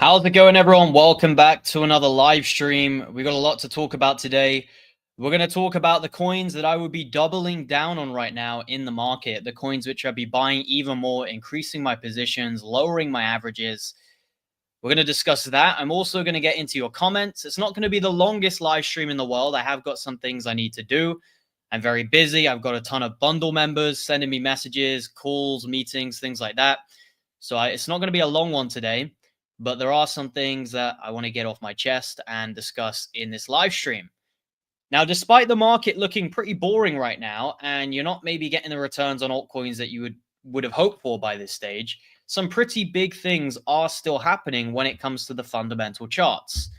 How's it going, everyone? Welcome back to another live stream. We got a lot to talk about today. We're going to talk about the coins that I would be doubling down on right now in the market, the coins which I'd be buying even more, increasing my positions, lowering my averages. We're going to discuss that. I'm also going to get into your comments. It's not going to be the longest live stream in the world. I have got some things I need to do. I'm very busy. I've got a ton of bundle members sending me messages, calls, meetings, things like that. So it's not going to be a long one today. But there are some things that I want to get off my chest and discuss in this live stream. Now, despite the market looking pretty boring right now, and you're not maybe getting the returns on altcoins that you would have hoped for by this stage, some pretty big things are still happening when it comes to the fundamental charts.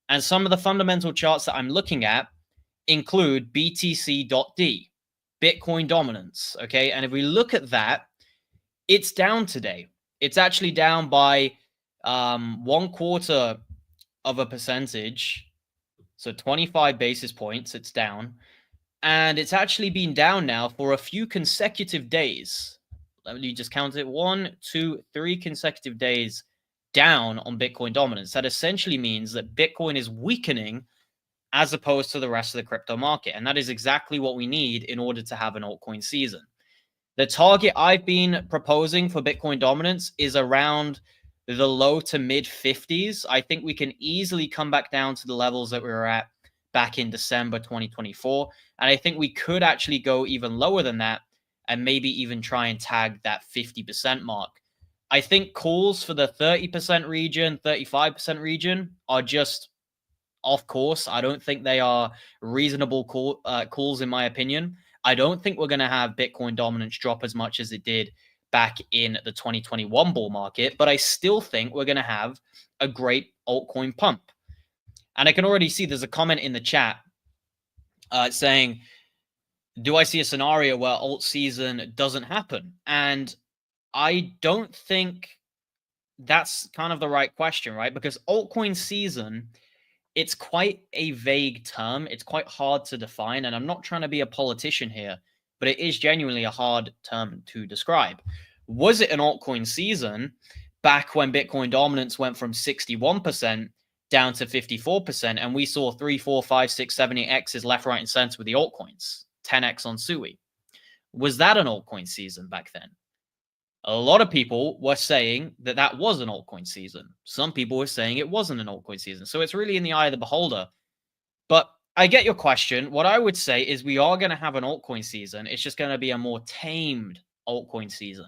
And some of the fundamental charts that I'm looking at include BTC.D, Bitcoin dominance, okay? And if we look at that, it's down today. It's actually down by 0.25%, so 25 basis points. It's down, and it's actually been down now for a few consecutive days. Let me just count it: 1, 2, 3 consecutive days down on Bitcoin dominance. That essentially means that Bitcoin is weakening as opposed to the rest of the crypto market, and that is exactly what we need in order to have an altcoin season. The target I've been proposing for Bitcoin dominance is around the low to mid 50s. I think we can easily come back down to the levels that we were at back in December 2024. And I think we could actually go even lower than that and maybe even try and tag that 50% mark. I think calls for the 30% region, 35% region are just off course. I don't think they are reasonable calls in my opinion. I don't think we're going to have Bitcoin dominance drop as much as it did back in the 2021 bull market, but I still think we're going to have a great altcoin pump. And I can already see there's a comment in the chat saying, do I see a scenario where alt season doesn't happen? And I don't think that's kind of the right question, right? Because altcoin season, it's quite a vague term. It's quite hard to define. And I'm not trying to be a politician here, but it is genuinely a hard term to describe. Was it an altcoin season back when Bitcoin dominance went from 61% down to 54%, and we saw 3, 4, 5, 6, 7, 8x's left, right, and center with the altcoins, 10x on SUI? Was that an altcoin season back then? A lot of people were saying that that was an altcoin season. Some people were saying it wasn't an altcoin season. So it's really in the eye of the beholder. But I get your question. What I would say is we are going to have an altcoin season. It's just going to be a more tamed altcoin season.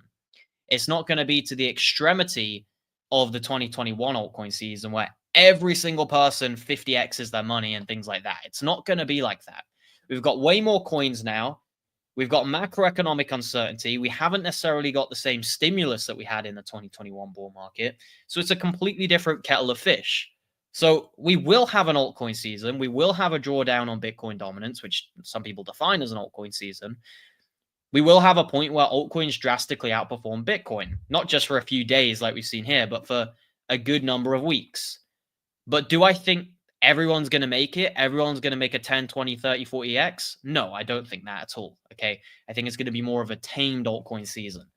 It's not going to be to the extremity of the 2021 altcoin season where every single person 50x's their money and things like that. It's not going to be like that. We've got way more coins now. We've got macroeconomic uncertainty. We haven't necessarily got the same stimulus that we had in the 2021 bull market. So it's a completely different kettle of fish. So we will have an altcoin season. We will have a drawdown on Bitcoin dominance, which some people define as an altcoin season. We will have a point where altcoins drastically outperform Bitcoin, not just for a few days like we've seen here, but for a good number of weeks. But do I think everyone's going to make it? Everyone's going to make a 10, 20, 30, 40x? No, I don't think that at all. Okay. I think it's going to be more of a tamed altcoin season.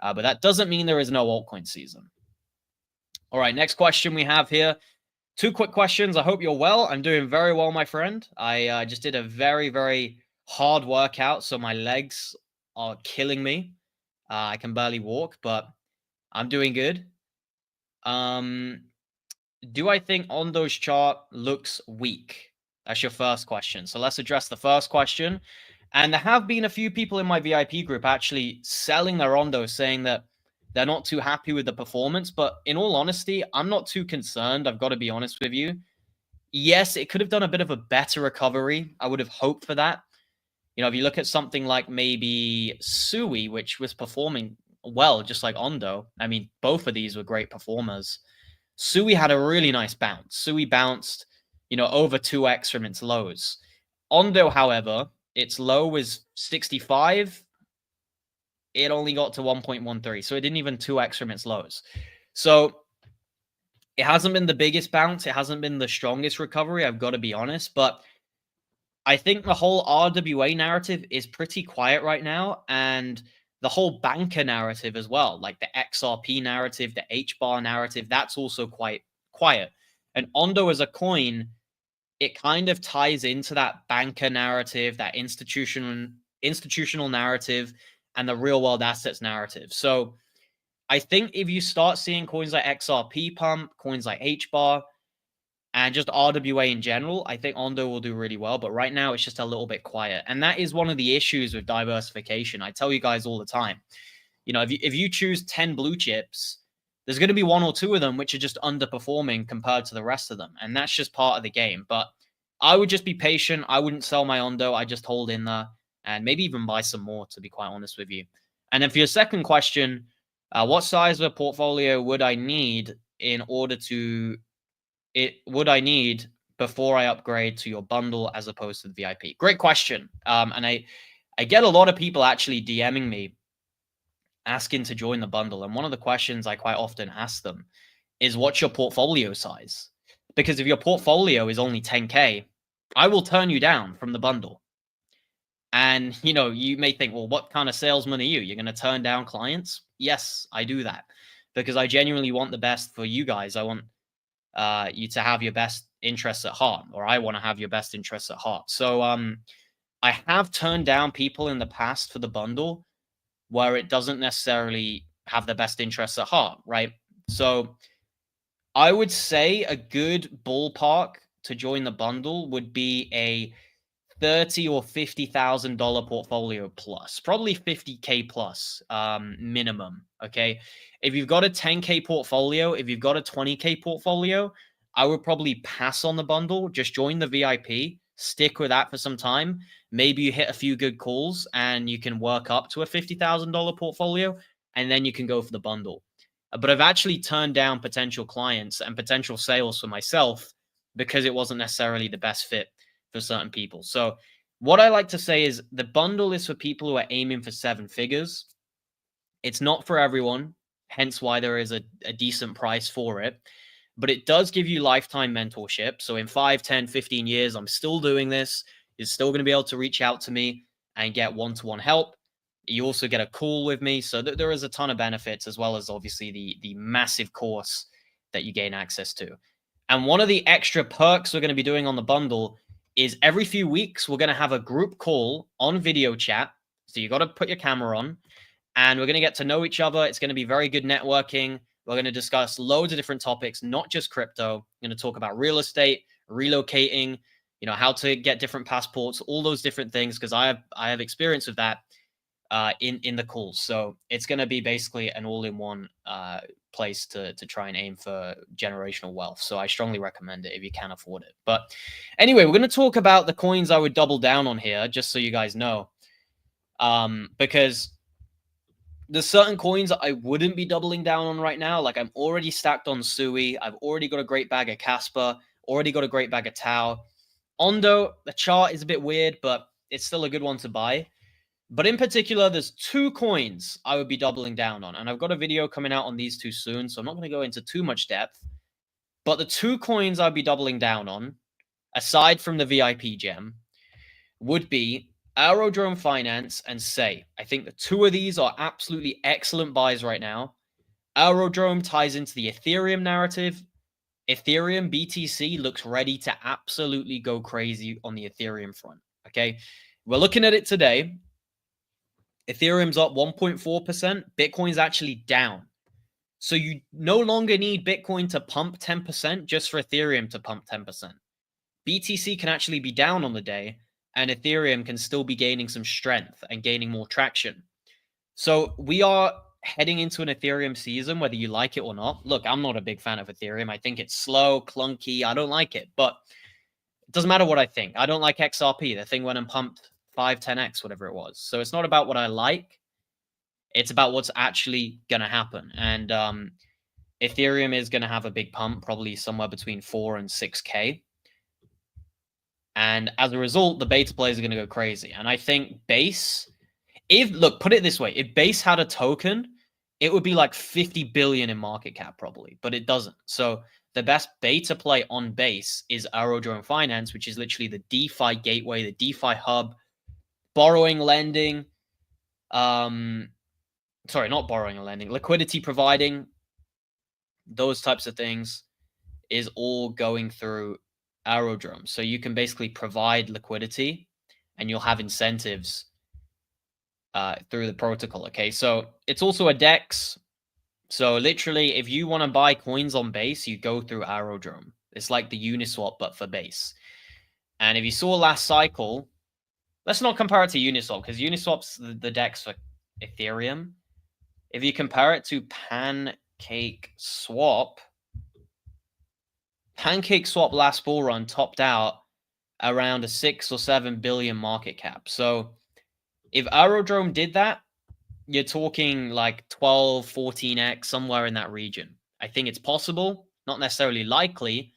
But that doesn't mean there is no altcoin season. All right. Next question we have here. 2 quick questions. I hope you're well. I'm doing very well, my friend. I just did a very, very hard workout. So my legs are killing me. I can barely walk, but I'm doing good. Do I think Ondo's chart looks weak? That's your first question. So let's address the first question. And there have been a few people in my VIP group actually selling their Ondo, saying that they're not too happy with the performance. But in all honesty, I'm not too concerned. I've got to be honest with you. Yes, it could have done a bit of a better recovery. I would have hoped for that. You know, if you look at something like maybe Sui, which was performing well, just like Ondo. I mean, both of these were great performers. Sui had a really nice bounce. Sui bounced, you know, over 2x from its lows. Ondo, however, its low was 65. It only got to 1.13. So it didn't even 2x from its lows. So it hasn't been the biggest bounce. It hasn't been the strongest recovery. I've got to be honest. But I think the whole RWA narrative is pretty quiet right now. And the whole banker narrative as well, like the XRP narrative, the HBAR narrative, that's also quite quiet. And Ondo as a coin, it kind of ties into that banker narrative, that institutional narrative, and the real world assets narrative. So I think if you start seeing coins like XRP pump, coins like HBAR, and just RWA in general, I think Ondo will do really well. But right now, it's just a little bit quiet. And that is one of the issues with diversification. I tell you guys all the time, you know, if you choose 10 blue chips, there's going to be 1 or 2 of them which are just underperforming compared to the rest of them. And that's just part of the game. But I would just be patient. I wouldn't sell my Ondo. I just hold in there and maybe even buy some more, to be quite honest with you. And then for your second question, what size of a portfolio would I need in order to... would I need before I upgrade to your bundle as opposed to the VIP? Great question. And I get a lot of people actually DMing me asking to join the bundle. And one of the questions I quite often ask them is, what's your portfolio size? Because if your portfolio is only 10K, I will turn you down from the bundle. And, you know, you may think, well, what kind of salesman are you? You're going to turn down clients? Yes, I do that because I genuinely want the best for you guys. I want you to have your best interests at heart, or I want to have your best interests at heart. So I have turned down people in the past for the bundle where it doesn't necessarily have the best interests at heart, right? So I would say a good ballpark to join the bundle would be a $30,000 or $50,000 portfolio plus, probably 50K plus minimum. Okay. If you've got a 10K portfolio, if you've got a 20K portfolio, I would probably pass on the bundle. Just join the VIP, stick with that for some time. Maybe you hit a few good calls and you can work up to a $50,000 portfolio, and then you can go for the bundle. But I've actually turned down potential clients and potential sales for myself because it wasn't necessarily the best fit for certain people. So what I like to say is the bundle is for people who are aiming for 7 figures. It's not for everyone, hence why there is a decent price for it. But it does give you lifetime mentorship. So in 5, 10, 15 years, I'm still doing this. You're still going to be able to reach out to me and get one-to-one help. You also get a call with me. So there is a ton of benefits, as well as obviously the massive course that you gain access to. And one of the extra perks we're going to be doing on the bundle is every few weeks, we're going to have a group call on video chat. So you got to put your camera on and we're going to get to know each other. It's going to be very good networking. We're going to discuss loads of different topics, not just crypto. We're going to talk about real estate, relocating, you know, how to get different passports, all those different things, because I have experience with that in the calls. So it's going to be basically an all-in-one place to try and aim for generational wealth. So I strongly recommend it if you can afford it. But anyway, we're going to talk about the coins I would double down on here, just so you guys know. Because there's certain coins I wouldn't be doubling down on right now. Like I'm already stacked on Sui. I've already got a great bag of Casper. Already got a great bag of Tau. Ondo, the chart is a bit weird, but it's still a good one to buy. But in particular, there's two coins I would be doubling down on. And I've got a video coming out on these two soon, so I'm not going to go into too much depth. But the two coins I'd be doubling down on, aside from the VIP gem, would be Aerodrome Finance and Say. I think the two of these are absolutely excellent buys right now. Aerodrome ties into the Ethereum narrative. Ethereum BTC looks ready to absolutely go crazy on the Ethereum front. Okay, we're looking at it today. Ethereum's up 1.4%. Bitcoin's actually down. So you no longer need Bitcoin to pump 10% just for Ethereum to pump 10%. BTC can actually be down on the day, and Ethereum can still be gaining some strength and gaining more traction. So we are heading into an Ethereum season, whether you like it or not. Look, I'm not a big fan of Ethereum. I think it's slow, clunky. I don't like it, but it doesn't matter what I think. I don't like XRP. The thing went and pumped 5, 10x, whatever it was. So it's not about what I like. It's about what's actually going to happen. And Ethereum is going to have a big pump, probably somewhere between 4 and 6K. And as a result, the beta players are going to go crazy. And I think Base, put it this way, if Base had a token, it would be like 50 billion in market cap probably, but it doesn't. So the best beta play on Base is Aerodrome Finance, which is literally the DeFi gateway, the DeFi hub, borrowing, lending, sorry, not borrowing and lending, liquidity providing, those types of things is all going through Aerodrome. So you can basically provide liquidity and you'll have incentives through the protocol. Okay, so it's also a DEX. So literally, if you want to buy coins on Base, you go through Aerodrome. It's like the Uniswap, but for Base. And if you saw last cycle, let's not compare it to Uniswap, because Uniswap's the DEX for Ethereum. If you compare it to Pancake Swap last bull run topped out around a 6 or 7 billion market cap. So if Aerodrome did that, you're talking like 12, 14x, somewhere in that region. I think it's possible, not necessarily likely,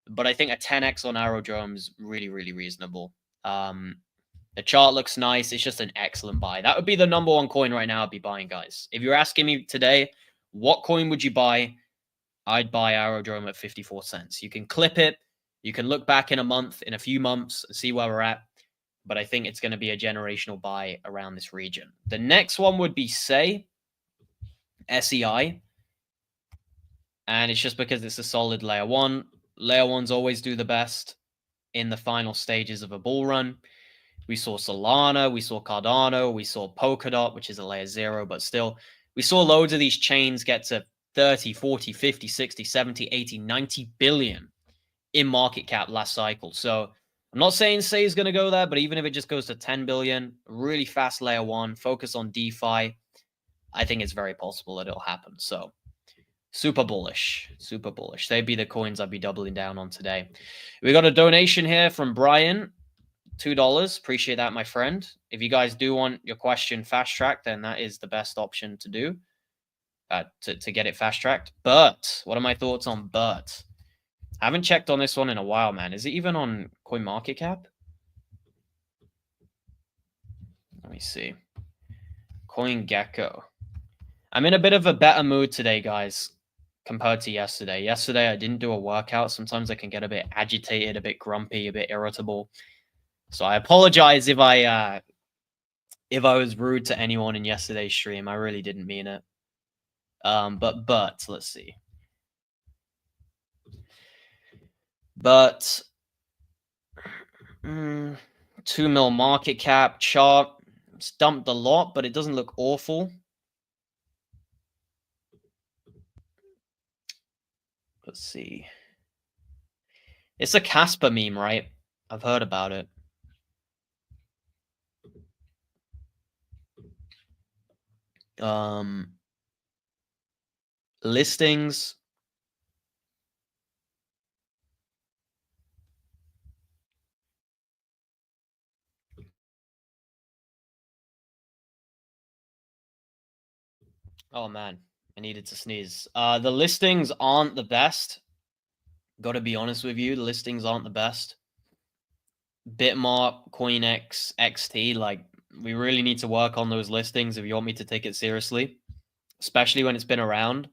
but I think a 10x on Aerodrome is really, really reasonable. The chart looks nice. It's just an excellent buy. That would be the number one coin right now I'd be buying, guys. If you're asking me today, what coin would you buy? I'd buy Aerodrome at 54 cents. You can clip it. You can look back in a few months, and see where we're at. But I think it's going to be a generational buy around this region. The next one would be SEI. And it's just because it's a solid layer one. Layer ones always do the best in the final stages of a bull run. We saw Solana, we saw Cardano, we saw Polkadot, which is a layer 0, but still, we saw loads of these chains get to 30, 40, 50, 60, 70, 80, 90 billion in market cap last cycle. So I'm not saying SEI is going to go there, but even if it just goes to 10 billion, really fast layer 1, focus on DeFi, I think it's very possible that it'll happen. So super bullish, super bullish. They'd be the coins I'd be doubling down on today. We got a donation here from Brian. $2. Appreciate that, my friend. If you guys do want your question fast tracked, then that is the best option to do to get it fast tracked. But what are my thoughts on BERT? I haven't checked on this one in a while, man. Is it even on CoinMarketCap? Let me see. CoinGecko. I'm in a bit of a better mood today, guys, compared to yesterday. Yesterday, I didn't do a workout. Sometimes I can get a bit agitated, a bit grumpy, a bit irritable. So I apologize if I was rude to anyone in yesterday's stream. I really didn't mean it. But let's see. But 2 mil market cap chart. It's dumped a lot, but it doesn't look awful. Let's see. It's a Casper meme, right? I've heard about it. Listings. Oh man, I needed to sneeze. The listings aren't the best. Got to be honest with you, the listings aren't the best. Bitmart, CoinX, XT, like we really need to work on those listings if you want me to take it seriously, especially when it's been around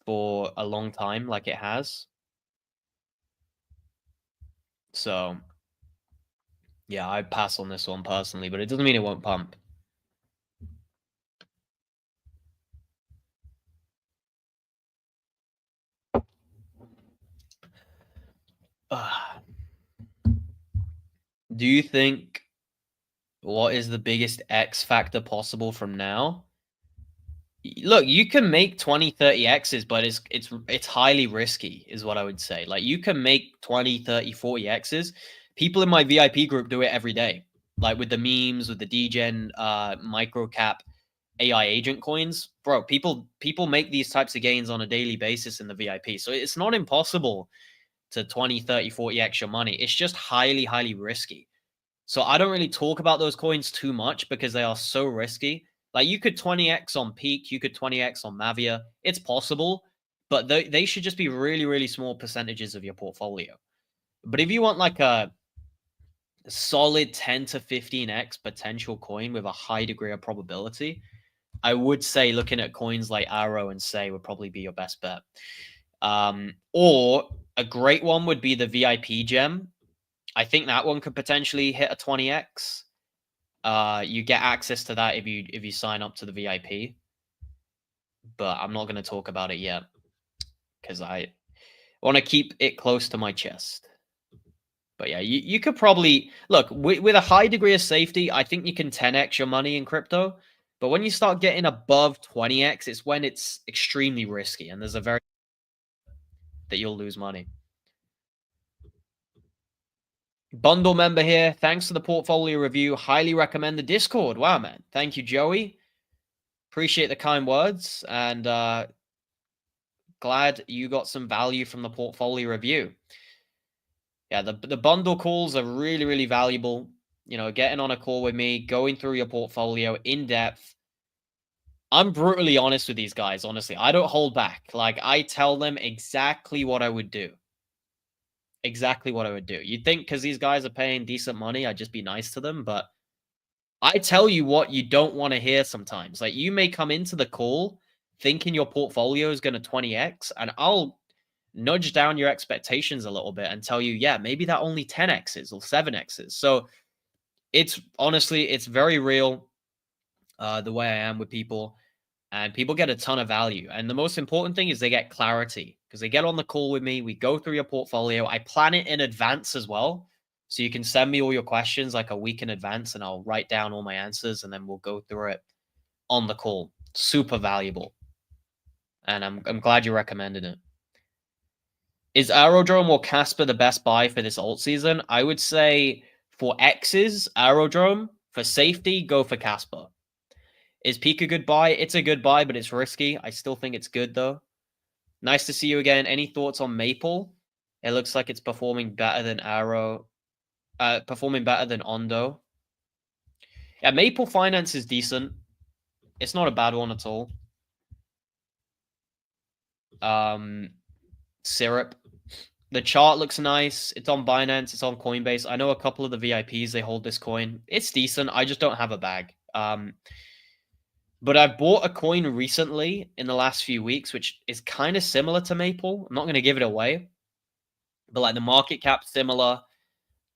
for a long time like it has. So yeah, I'd pass on this one personally, but it doesn't mean it won't pump. Do you think what is the biggest X factor possible from now? Look, you can make 20, 30 X's, but it's highly risky, is what I would say. Like you can make 20, 30, 40 X's. People in my VIP group do it every day. Like with the memes, with the degen microcap AI agent coins. Bro, people make these types of gains on a daily basis in the VIP. So it's not impossible to 20, 30, 40x your money. It's just highly, highly risky. So I don't really talk about those coins too much because they are so risky. Like you could 20x on Peak, you could 20x on Mavia. It's possible, but they should just be really, really small percentages of your portfolio. But if you want like a solid 10 to 15x potential coin with a high degree of probability, I would say looking at coins like Arrow and Say would probably be your best bet. Or a great one would be the VIP gem. I think that one could potentially hit a 20x. You get access to that if you sign up to the VIP. But I'm not going to talk about it yet because I want to keep it close to my chest. But yeah, you could probably look with a high degree of safety. I think you can 10x your money in crypto. But when you start getting above 20x, it's when it's extremely risky, and there's a very that you'll lose money. Bundle member here. Thanks for the portfolio review. Highly recommend the Discord. Wow, man. Thank you, Joey. Appreciate the kind words, and glad you got some value from the portfolio review. Yeah, the bundle calls are really, really valuable. You know, getting on a call with me, going through your portfolio in depth. I'm brutally honest with these guys, honestly. I don't hold back. Like, I tell them exactly what I would do. Exactly what I would do. You'd think because these guys are paying decent money, I'd just be nice to them, but I tell you what you don't want to hear sometimes. Like, you may come into the call thinking your portfolio is going to 20x, and I'll nudge down your expectations a little bit and tell you, yeah, maybe that only 10x's or 7x's. So it's honestly, it's very real the way I am with people, and people get a ton of value. And the most important thing is they get clarity because they get on the call with me. We go through your portfolio. I plan it in advance as well. So you can send me all your questions like a week in advance and I'll write down all my answers and then we'll go through it on the call. Super valuable. And I'm glad you recommended it. Is Aerodrome or Casper the best buy for this alt season? I would say for X's, Aerodrome. For safety, go for Casper. Is Peak a good buy? It's a good buy, but it's risky. I still think it's good, though. Nice to see you again. Any thoughts on Maple? It looks like it's performing better than Arrow. Performing better than Ondo. Yeah, Maple Finance is decent. It's not a bad one at all. Syrup. The chart looks nice. It's on Binance. It's on Coinbase. I know a couple of the VIPs, they hold this coin. It's decent. I just don't have a bag. But I've bought a coin recently in the last few weeks, which is kind of similar to Maple. I'm not going to give it away. But like the market cap's similar.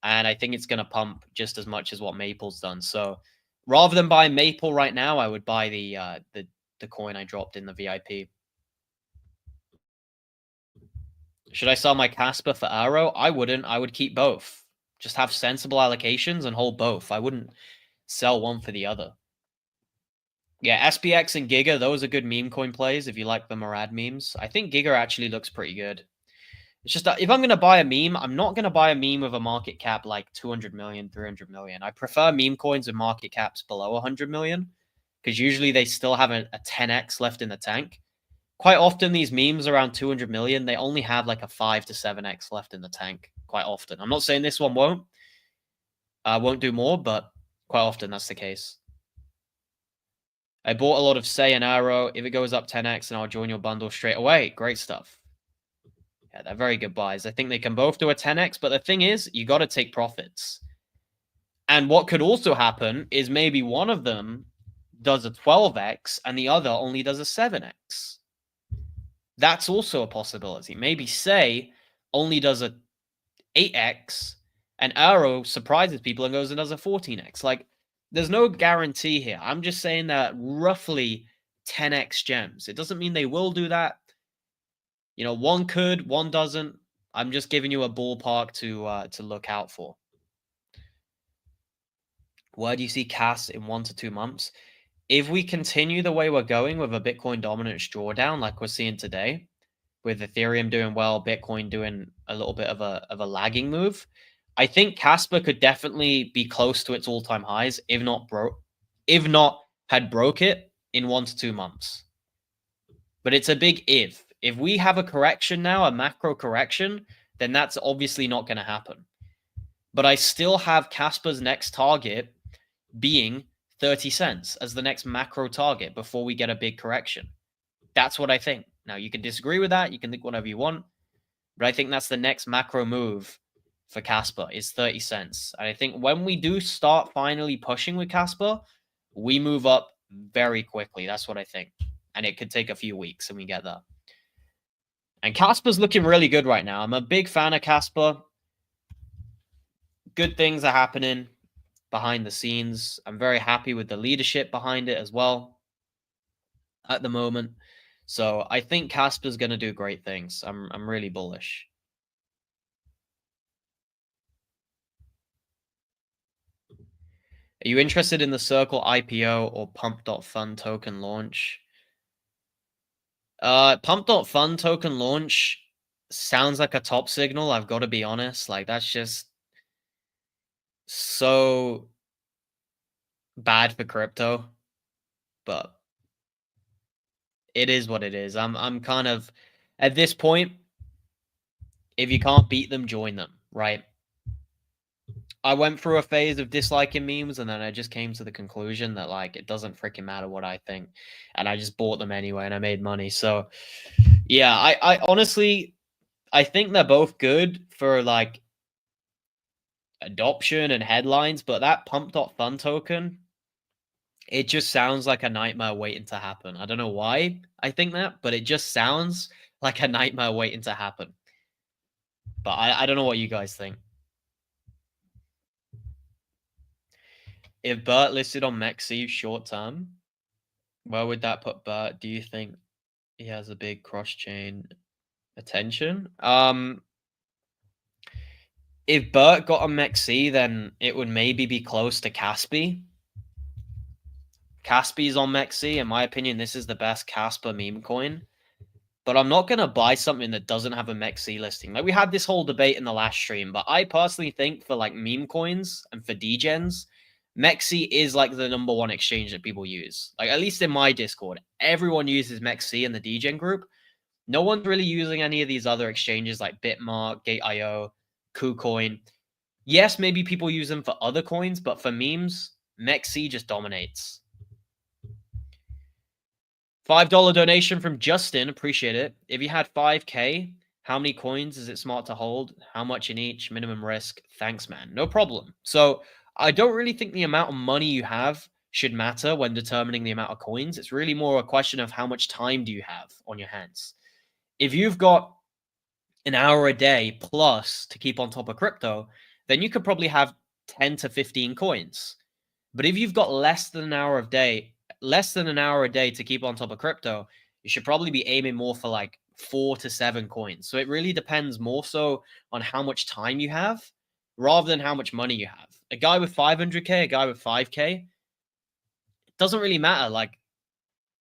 And I think it's going to pump just as much as what Maple's done. So rather than buy Maple right now, I would buy the coin I dropped in the VIP. Should I sell my Casper for Arrow? I wouldn't. I would keep both. Just have sensible allocations and hold both. I wouldn't sell one for the other. Yeah, SPX and Giga, those are good meme coin plays if you like the Murad memes. I think Giga actually looks pretty good. It's just that if I'm going to buy a meme, I'm not going to buy a meme with a market cap like 200 million, 300 million. I prefer meme coins with market caps below 100 million because usually they still have a 10x left in the tank. quite often these memes around 200 million, they only have like a 5 to 7x left in the tank quite often. I'm not saying this one won't do more, but quite often that's the case. I bought a lot of Say and Arrow. If it goes up 10x, then I'll join your bundle straight away. Great stuff. Yeah, they're very good buys. I think they can both do a 10x, but the thing is, you got to take profits. And what could also happen is maybe one of them does a 12x and the other only does a 7x. That's also a possibility. Maybe Say only does a 8x and Arrow surprises people and goes and does a 14x. Like, there's no guarantee here. I'm just saying that roughly 10x gems. It doesn't mean they will do that. You know, one could, one doesn't. I'm just giving you a ballpark to look out for. Where do you see CAS in 1 to 2 months? If we continue the way we're going with a Bitcoin dominance drawdown like we're seeing today, with Ethereum doing well, Bitcoin doing a little bit of a lagging move, I think Casper could definitely be close to its all-time highs, if not had broke it in 1 to 2 months. But it's a big if. If we have a correction now, a macro correction, then that's obviously not going to happen. But I still have Casper's next target being 30 cents as the next macro target before we get a big correction. That's what I think. Now, you can disagree with that. You can think whatever you want. But I think that's the next macro move for Casper is 30 cents. And I think when we do start finally pushing with Casper, we move up very quickly. That's what I think. And it could take a few weeks and we get there. And Casper's looking really good right now. I'm a big fan of Casper. Good things are happening behind the scenes. I'm very happy with the leadership behind it as well at the moment. So I think Casper's going to do great things. I'm really bullish. Are you interested in the Circle IPO or Pump.Fund token launch? Pump.Fund token launch sounds like a top signal. I've got to be honest. Like, that's just so bad for crypto, but it is what it is. I'm kind of at this point, if you can't beat them, join them, right? I went through a phase of disliking memes, and then I just came to the conclusion that, like, it doesn't freaking matter what I think, and I just bought them anyway, and I made money. So, yeah, I honestly, I think they're both good for, like, adoption and headlines, but that Pump.Fund token, it just sounds like a nightmare waiting to happen. I don't know why I think that, but it just sounds like a nightmare waiting to happen. But I don't know what you guys think. If Bert listed on Mexi short term, where would that put Bert? Do you think he has a big cross-chain attention? If Bert got on Mexi, then it would maybe be close to Caspi. Caspi's on Mexi. In my opinion, this is the best Casper meme coin. But I'm not going to buy something that doesn't have a Mexi listing. Like, we had this whole debate in the last stream, but I personally think for, like, meme coins and for degens, Mexi is, like, the #1 exchange that people use. Like, at least in my Discord, everyone uses Mexi in the degen group. No one's really using any of these other exchanges like Bitmark, Gate.io, KuCoin. Yes, maybe people use them for other coins, but for memes, Mexi just dominates. $5 donation from Justin. Appreciate it. If you had 5K, how many coins is it smart to hold? How much in each? Minimum risk? Thanks, man. No problem. So I don't really think the amount of money you have should matter when determining the amount of coins. It's really more a question of how much time do you have on your hands. If you've got an hour a day plus to keep on top of crypto, then you could probably have 10 to 15 coins. But if you've got less than an hour a day to keep on top of crypto, you should probably be aiming more for like 4 to 7 coins. So it really depends more so on how much time you have rather than how much money you have. A guy with 500K, a guy with 5K, it doesn't really matter. Like,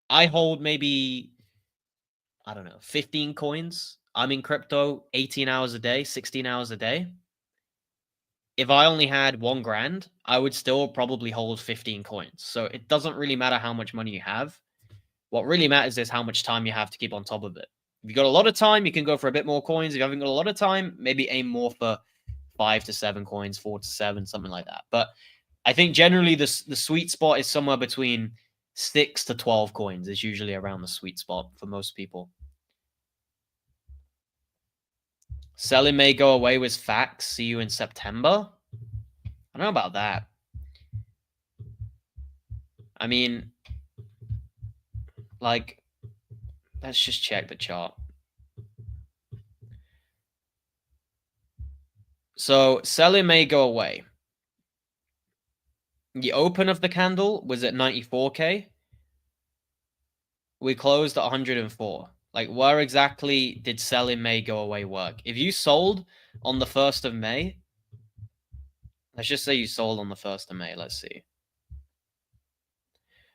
I hold maybe, I don't know, 15 coins. I'm in crypto 18 hours a day, 16 hours a day. If I only had 1 grand, I would still probably hold 15 coins. So it doesn't really matter how much money you have. What really matters is how much time you have to keep on top of it. If you got a lot of time, you can go for a bit more coins. If you haven't got a lot of time, maybe aim more for 5 to 7 coins, 4 to 7, something like that. But I think generally the sweet spot is somewhere between 6 to 12 coins is usually around the sweet spot for most people. Selling may go away with facts. See you in September. I don't know about that. I mean, like, let's just check the chart. So selling may go away. The open of the candle was at 94K. We closed at 104. Like, where exactly did selling may go away work? If you sold on the 1st of May, let's just say you sold on the 1st of May. Let's see.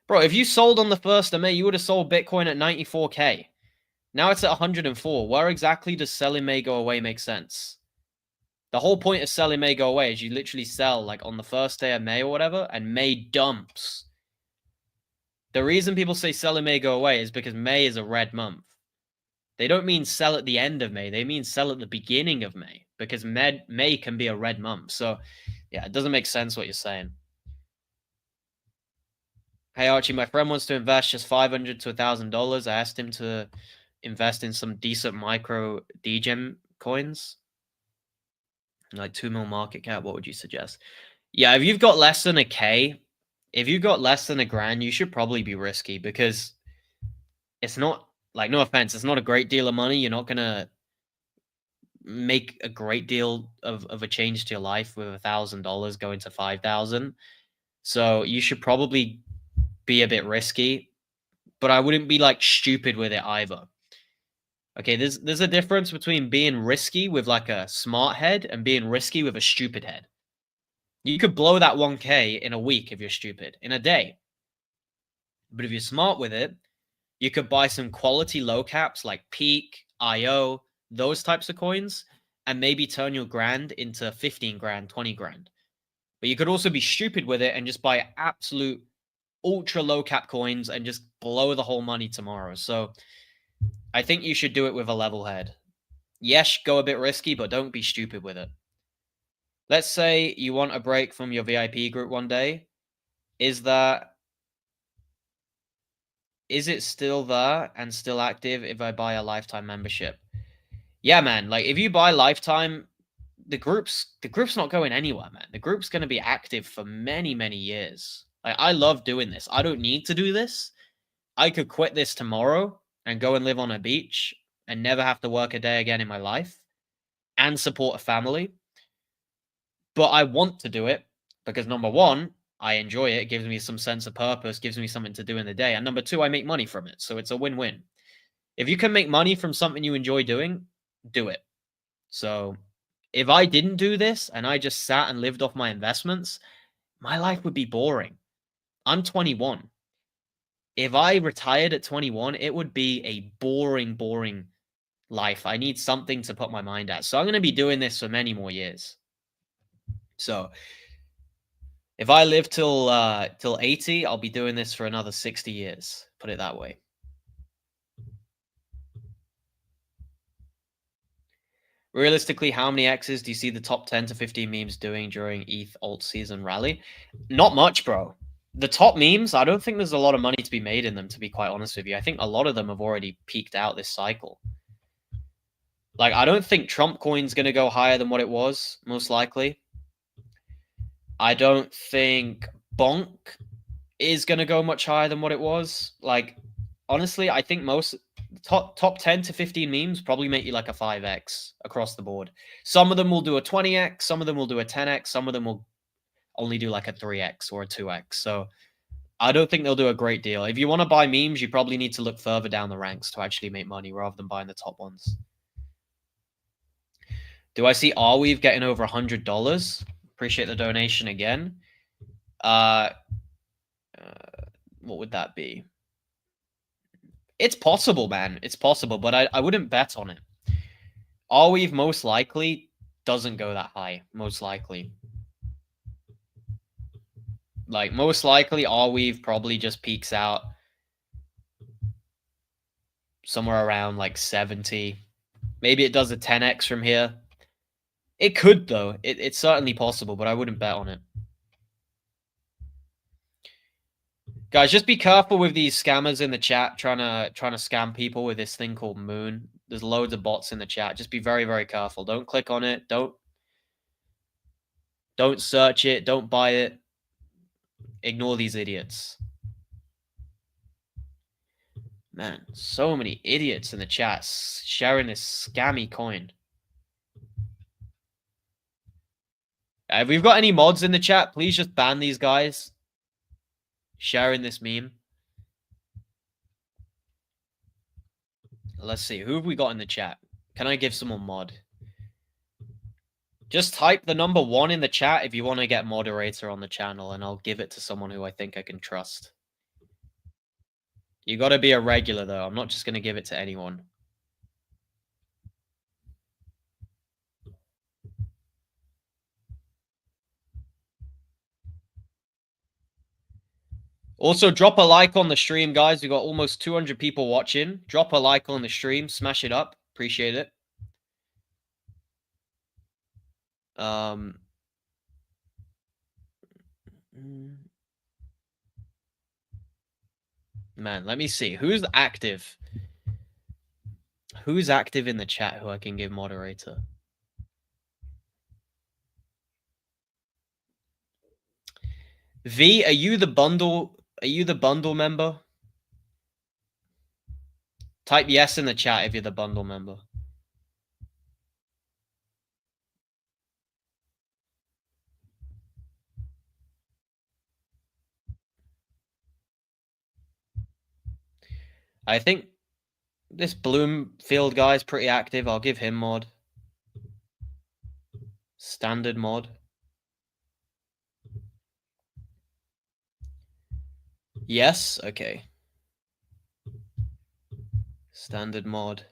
Bro, if you sold on the 1st of May, you would have sold Bitcoin at 94K. Now it's at 104. Where exactly does selling may go away make sense? The whole point of selling may go away is you literally sell like on the 1st day of May or whatever, and May dumps. The reason people say selling may go away is because May is a red month. They don't mean sell at the end of May. They mean sell at the beginning of May, because May can be a red month. So, yeah, it doesn't make sense what you're saying. Hey, Archie, my friend wants to invest just $500 to $1,000. I asked him to invest in some decent micro degen coins, like 2 mil market cap. What would you suggest? Yeah, if you've got less than a K, if you've got less than $1,000, you should probably be risky, because it's not, like, no offense, it's not a great deal of money. You're not gonna make a great deal of a change to your life with $1,000 going to 5,000. So you should probably be a bit risky, but I wouldn't be like stupid with it either. Okay, there's a difference between being risky with like a smart head and being risky with a stupid head. You could blow that 1K in a week if you're stupid, in a day. But if you're smart with it, you could buy some quality low caps like Peak, IO, those types of coins, and maybe turn your grand into 15 grand, 20 grand. But you could also be stupid with it and just buy absolute ultra low cap coins and just blow the whole money tomorrow. So I think you should do it with a level head. Yes, go a bit risky, but don't be stupid with it. Let's say you want a break from your VIP group one day. Is it still there and still active if I buy a lifetime membership? Yeah, man. Like, if you buy lifetime, the group's not going anywhere, man. The group's going to be active for many, many years. Like, I love doing this. I don't need to do this. I could quit this tomorrow and go and live on a beach and never have to work a day again in my life and support a family. But I want to do it because, number one, I enjoy it. It gives me some sense of purpose, gives me something to do in the day. And number two, I make money from it. So it's a win-win. If you can make money from something you enjoy doing, do it. So if I didn't do this and I just sat and lived off my investments, my life would be boring. I'm 21. If I retired at 21, it would be a boring, boring life. I need something to put my mind at. So I'm going to be doing this for many more years. So if I live till 80, I'll be doing this for another 60 years. Put it that way. Realistically, how many X's do you see the top 10 to 15 memes doing during ETH alt season rally? Not much, bro. The top memes, I don't think there's a lot of money to be made in them, to be quite honest with you. I think a lot of them have already peaked out this cycle. Like, I don't think Trump coin's going to go higher than what it was, most likely. I don't think Bonk is going to go much higher than what it was. Like, honestly, I think most top 10 to 15 memes probably make you like a 5x across the board. Some of them will do a 20x, some of them will do a 10x, some of them will only do like a 3x or a 2x. So I don't think they'll do a great deal. If you want to buy memes, you probably need to look further down the ranks to actually make money rather than buying the top ones. Do I see Arweave getting over $100? Appreciate the donation again. What would that be? It's possible, man. It's possible, but I wouldn't bet on it. Arweave most likely doesn't go that high. Most likely. Like, most likely, Arweave probably just peaks out somewhere around like 70. Maybe it does a 10x from here. It could, though. It's certainly possible, but I wouldn't bet on it. Guys, just be careful with these scammers in the chat trying to scam people with this thing called Moon. There's loads of bots in the chat. Just be very, very careful. Don't click on it. Don't search it. Don't buy it. Ignore these idiots. Man, so many idiots in the chat sharing this scammy coin. If we've got any mods in the chat, please just ban these guys sharing this meme. Let's see. Who have we got in the chat? Can I give someone mod? Just type the number 1 in the chat if you want to get moderator on the channel, and I'll give it to someone who I think I can trust. You got to be a regular, though. I'm not just going to give it to anyone. Also, drop a like on the stream, guys. We've got almost 200 people watching. Drop a like on the stream. Smash it up. Appreciate it. Man, let me see. Who's active? Who's active in the chat who I can give moderator? V, are you the bundle? Are you the bundle member? Type yes in the chat if you're the bundle member. I think this Bloomfield guy is pretty active. I'll give him mod. Standard mod. Yes? Okay. Standard mod.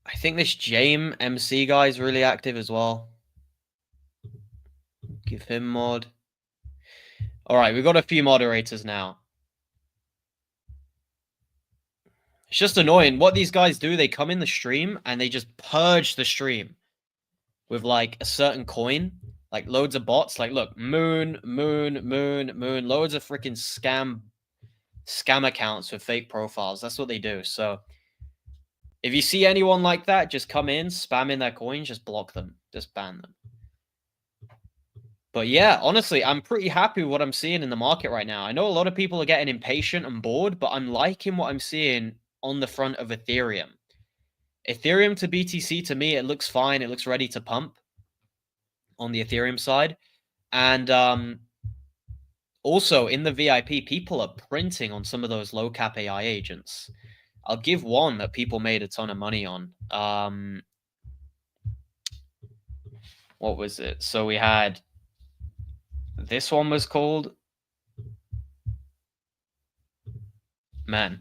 I think this Jame MC guy is really active as well. Give him mod. All right, we've got a few moderators now. It's just annoying. What these guys do, they come in the stream and they just purge the stream with like a certain coin, like loads of bots. Like, look, moon, loads of freaking scam accounts with fake profiles. That's what they do. So if you see anyone like that, just come in, spam in their coins, just block them, just ban them. But yeah, honestly, I'm pretty happy with what I'm seeing in the market right now. I know a lot of people are getting impatient and bored, but I'm liking what I'm seeing on the front of Ethereum. Ethereum to BTC, to me, it looks fine. It looks ready to pump on the Ethereum side. And also in the VIP, people are printing on some of those low cap AI agents. I'll give one that people made a ton of money on. What was it? So we had, this one was called, man,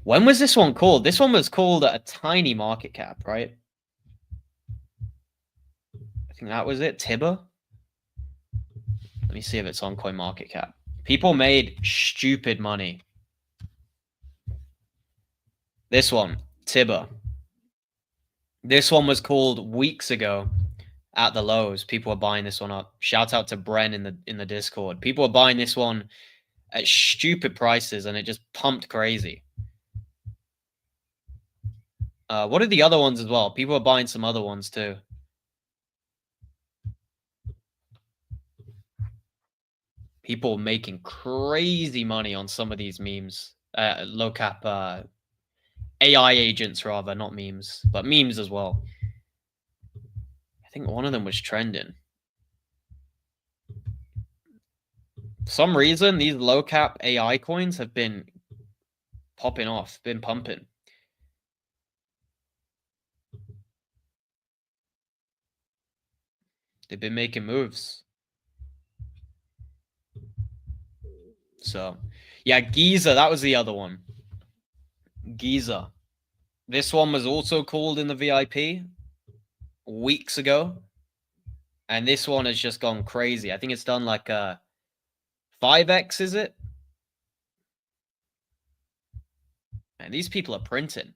when was this one called? This one was called a tiny market cap, right? I think that was it. Tibber. Let me see if it's on CoinMarketCap. People made stupid money. This one, Tibber. This one was called weeks ago at the lows. People are buying this one up. Shout out to Bren in the Discord. People are buying this one at stupid prices, and it just pumped crazy. What are the other ones as well? People are buying some other ones too. People making crazy money on some of these memes. Low cap AI agents, rather, not memes, but memes as well. I think one of them was trending. For some reason, these low cap AI coins have been popping off, been pumping. They've been making moves. So, yeah, Giza, that was the other one. Giza. This one was also called in the VIP weeks ago. And this one has just gone crazy. I think it's done like a 5x, is it? And these people are printing.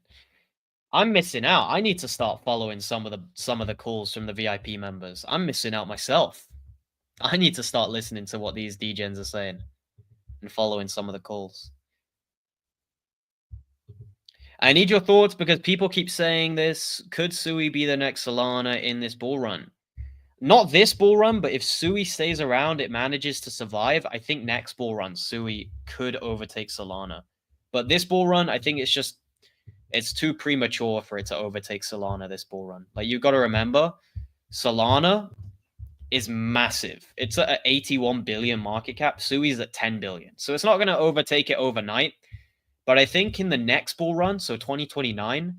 I'm missing out. I need to start following some of the calls from the VIP members. I'm missing out myself. I need to start listening to what these degens are saying and following some of the calls. I need your thoughts because people keep saying this. Could Sui be the next Solana in this bull run? Not this bull run, but if Sui stays around, it manages to survive. I think next bull run, Sui could overtake Solana. But this bull run, I think it's too premature for it to overtake Solana this bull run. Like, you've got to remember, Solana is massive. It's at 81 billion market cap. Sui's at 10 billion. So it's not going to overtake it overnight. But I think in the next bull run, so 2029,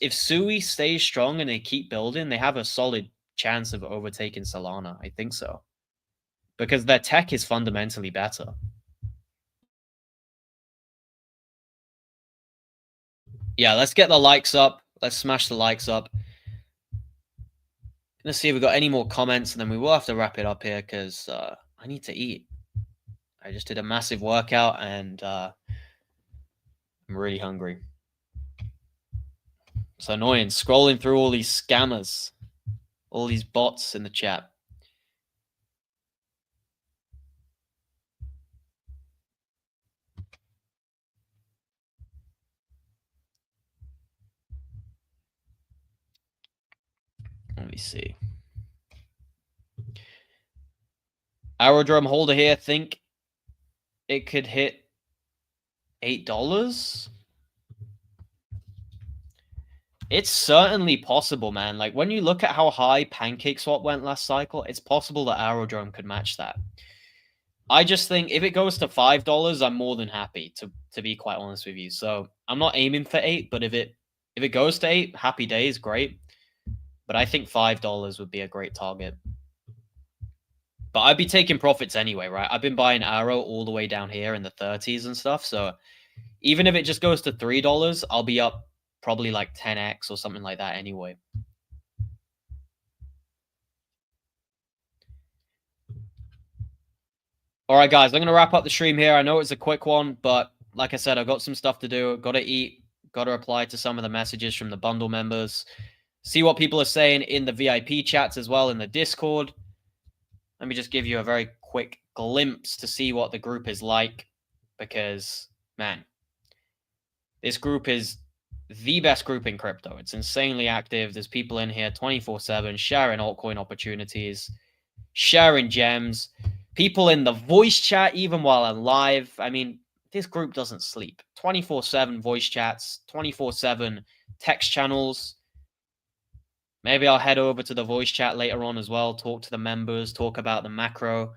if Sui stays strong and they keep building, they have a solid chance of overtaking Solana. I think so. Because their tech is fundamentally better. Yeah, let's get the likes up. Let's smash the likes up. Let's see if we got any more comments, and then we will have to wrap it up here because I need to eat. I just did a massive workout, and I'm really hungry. It's annoying scrolling through all these scammers, all these bots in the chat. Let me see. Aerodrome holder here. Think it could hit $8. It's certainly possible, man. Like, when you look at how high PancakeSwap went last cycle, it's possible that Aerodrome could match that. I just think if it goes to $5, I'm more than happy, to be quite honest with you. So I'm not aiming for 8, but if it goes to 8, happy days, great. But I think $5 would be a great target. But I'd be taking profits anyway, right? I've been buying Arrow all the way down here in the 30s and stuff. So even if it just goes to $3, I'll be up probably like 10x or something like that anyway. All right, guys, I'm going to wrap up the stream here. I know it's a quick one, but like I said, I've got some stuff to do. Got to eat. Got to reply to some of the messages from the bundle members. See what people are saying in the VIP chats as well in the Discord. Let me just give you a very quick glimpse to see what the group is like, because, man, this group is the best group in crypto. It's insanely active. There's people in here 24/7 sharing altcoin opportunities, sharing gems, people in the voice chat even while I'm live. I mean, this group doesn't sleep. 24/7 voice chats, 24/7 text channels. Maybe I'll head over to the voice chat later on as well, talk to the members, talk about the macro,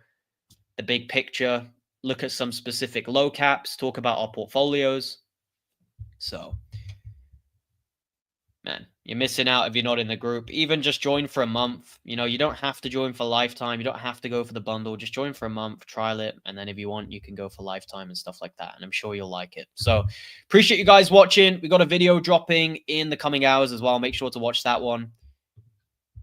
the big picture, look at some specific low caps, talk about our portfolios. So, man, you're missing out if you're not in the group. Even just join for a month. You know, you don't have to join for lifetime. You don't have to go for the bundle. Just join for a month, trial it, and then if you want, you can go for lifetime and stuff like that. And I'm sure you'll like it. So, appreciate you guys watching. We got a video dropping in the coming hours as well. Make sure to watch that one.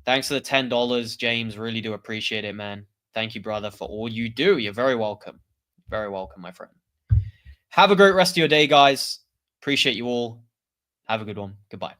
Thanks for the $10, James. Really do appreciate it, man. Thank you, brother, for all you do. You're very welcome. Very welcome, my friend. Have a great rest of your day, guys. Appreciate you all. Have a good one. Goodbye.